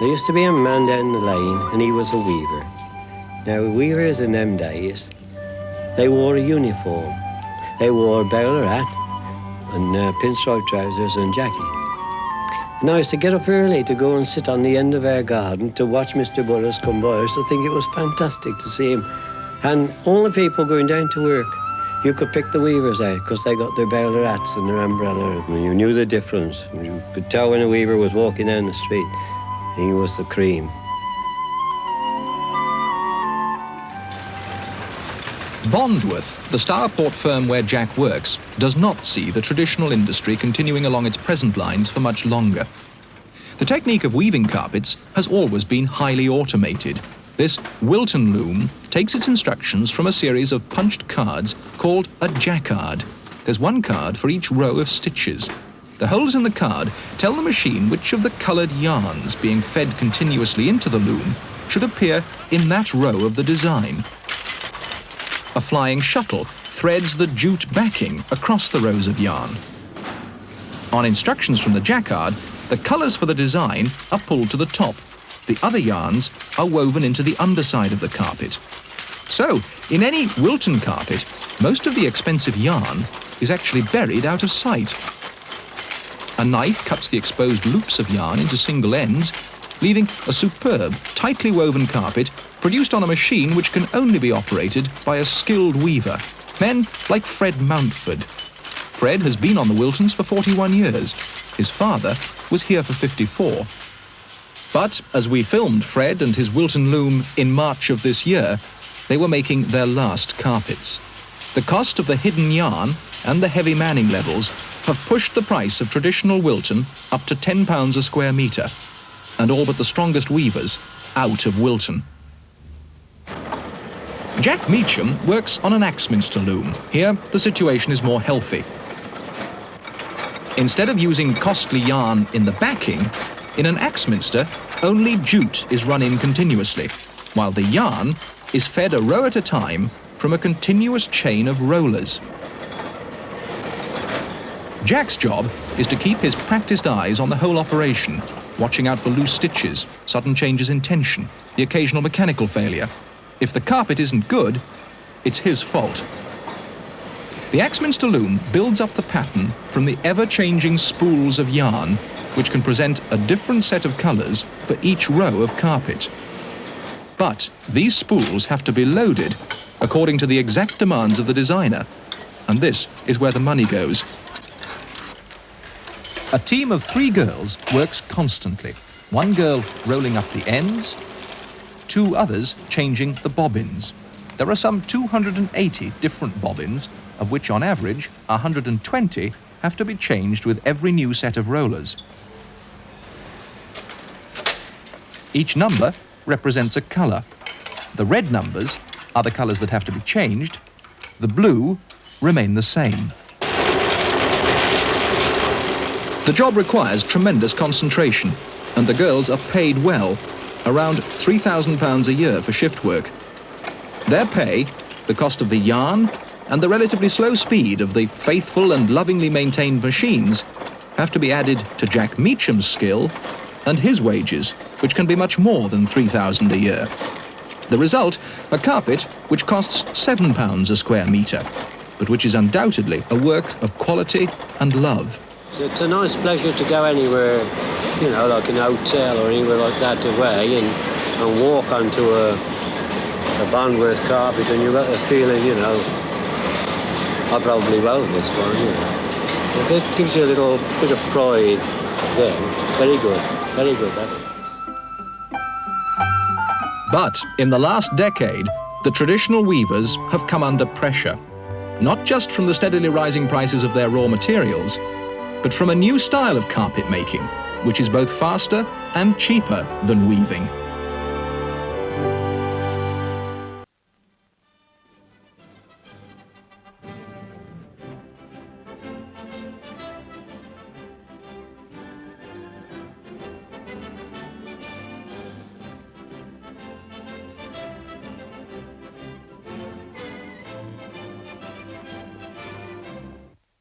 There used to be a man down the lane, and he was a weaver. Now, weavers in them days, they wore a uniform. They wore a bowler hat and pinstripe trousers and jacket. And I used to get up early to go and sit on the end of our garden to watch Mr. Burris come by. I used to think it was fantastic to see him. And all the people going down to work, you could pick the weavers out because they got their bowler hats and their umbrella. And you knew the difference. You could tell when a weaver was walking down the street. He was the cream. Bondworth, the Stourport firm where Jack works, does not see the traditional industry continuing along its present lines for much longer. The technique of weaving carpets has always been highly automated. This Wilton loom takes its instructions from a series of punched cards called a jacquard. There's one card for each row of stitches. The holes in the card tell the machine which of the coloured yarns being fed continuously into the loom should appear in that row of the design. A flying shuttle threads the jute backing across the rows of yarn. On instructions from the jacquard, the colours for the design are pulled to the top. The other yarns are woven into the underside of the carpet. So, in any Wilton carpet, most of the expensive yarn is actually buried out of sight. A knife cuts the exposed loops of yarn into single ends, leaving a superb, tightly woven carpet produced on a machine which can only be operated by a skilled weaver, men like Fred Mountford. Fred has been on the Wiltons for 41 years. His father was here for 54. But as we filmed Fred and his Wilton loom in March of this year, they were making their last carpets. The cost of the hidden yarn and the heavy manning levels have pushed the price of traditional Wilton up to £10 a square metre, and all but the strongest weavers out of Wilton. Jack Meacham works on an Axminster loom. Here, the situation is more healthy. Instead of using costly yarn in the backing, in an Axminster, only jute is run in continuously, while the yarn is fed a row at a time from a continuous chain of rollers. Jack's job is to keep his practiced eyes on the whole operation, watching out for loose stitches, sudden changes in tension, the occasional mechanical failure. If the carpet isn't good, it's his fault. The Axminster loom builds up the pattern from the ever-changing spools of yarn, which can present a different set of colours for each row of carpet. But these spools have to be loaded according to the exact demands of the designer, and this is where the money goes. A team of 3 girls works constantly. One girl rolling up the ends, 2 others changing the bobbins. There are some 280 different bobbins, of which on average 120 have to be changed with every new set of rollers. Each number represents a colour. The red numbers are the colours that have to be changed. The blue remain the same. The job requires tremendous concentration, and the girls are paid well, around £3,000 a year for shift work. Their pay, the cost of the yarn, and the relatively slow speed of the faithful and lovingly maintained machines have to be added to Jack Meacham's skill and his wages, which can be much more than £3,000 a year. The result, a carpet which costs £7 a square metre, but which is undoubtedly a work of quality and love. So it's a nice pleasure to go anywhere, you know, like an hotel or anywhere like that away and walk onto a Bondworth carpet and you get a feeling, you know, I probably wrote this one, you know. It gives you a little bit of pride there. Very good, that is. But in the last decade, the traditional weavers have come under pressure, not just from the steadily rising prices of their raw materials, but from a new style of carpet making, which is both faster and cheaper than weaving.